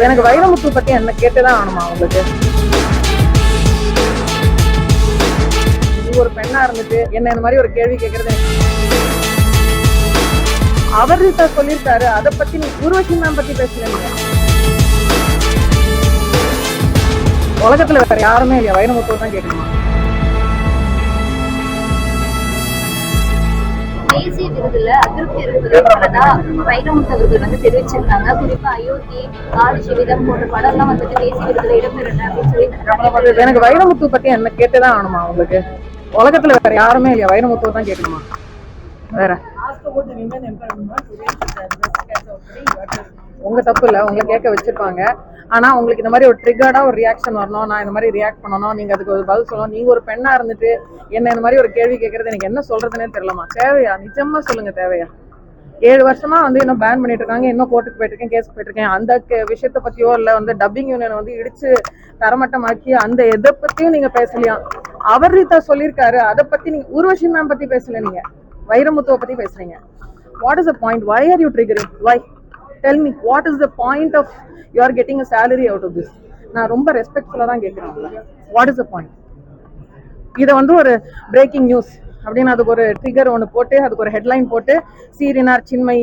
எனக்கு வைரமுத்து பத்தி என்ன கேட்டுதான் ஆகணுமா உங்களுக்கு? நீங்க ஒரு பெண்ணா இருந்துட்டு என்ன இந்த மாதிரி ஒரு கேள்வி கேட்கறது அவர்கிட்ட சொல்லியிருக்காரு. அதை பத்தி நீ உருவசி மேம் பத்தி பேசுறீங்க. உலகத்துல வேற யாருமே இல்லையா? வைரமுத்து தான் கேட்கணுமா? தேசிய விருதுல அதிருப்தி இருப்பதா வைரமுத்து அவர்கள் தெரிவிச்சிருக்காங்க. குறிப்பா அயோத்தி, ஆடு ஜீவிதம் போன்ற படம் எல்லாம் தேசிய விருதுல இடம்பெறல அப்படின்னு சொல்லி. எனக்கு வைரமுத்து பத்தி என்ன கேட்டுதான் ஆகணுமா உங்களுக்கு? உலகத்துல வேற யாருமே இல்லையா? வைரமுத்து தான் கேட்கணுமா? வேற உங்க தப்பு இல்ல, உங்களை கேட்க வச்சிருப்பாங்க. ஆனா உங்களுக்கு இந்த மாதிரி ஒரு ட்ரிகர்டா ஒரு ரியாக்ஷன் வரணும், நான் இந்த மாதிரி ரியாக்ட் பண்ணணும், நீங்க அதுக்கு ஒரு பதில் சொல்லணும். நீங்க ஒரு பெண்ணா இருந்துட்டு என்ன இந்த மாதிரி ஒரு கேள்வி கேட்கறது எனக்கு என்ன சொல்றதுன்னே தெரியலமா. தேவையா? நிஜமா சொல்லுங்க, தேவையா? 7 வருஷமா இன்னும் பேன் பண்ணிட்டு இருக்காங்க. இன்னும் கோர்ட்டுக்கு போயிட்டு இருக்கேன், கேஸ் போயிட்டு இருக்கேன். அந்த விஷயத்த பத்தியோ இல்ல டப்பிங் யூனியன் இடிச்சு தரமட்டமாக்கி அந்த எதை பத்தியும் நீங்க பேசலையா? அவர்கிட்ட சொல்லியிருக்காரு. அதை பத்தி நீங்க உருவசி மேம் பத்தி பேசல, நீங்க வைரமுத்துவ பத்தி பேசுறீங்க. What is the point? Why are you triggering? Why? Tell me, what is the point of you are getting a salary out of this? நான் ரொம்ப ரெஸ்பெக்ட்ஃபுல்லா தான் கேட்கிறேன். What is the point? இதை ஒரு பிரேக்கிங் நியூஸ் அப்படின்னு அதுக்கு ஒரு ட்ரிகர் ஒன்று போட்டு அதுக்கு ஒரு ஹெட்லைன் போட்டு சீரினார் சின்மை,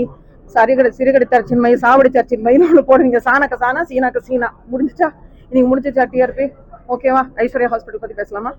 சிறுகடித்தார் சின்மை, சாவடிச்சார் சின்மைன்னு ஒன்று போடுவீங்க. சாணக்க சாணா, சீனாக்கு சீனா. முடிஞ்சிச்சா? இன்னைக்கு முடிஞ்சிச்சா டிஆர்பி? ஓகேவா? ஐஸ்வர்யா ஹாஸ்பிட்டல் பத்தி பேசலாமா?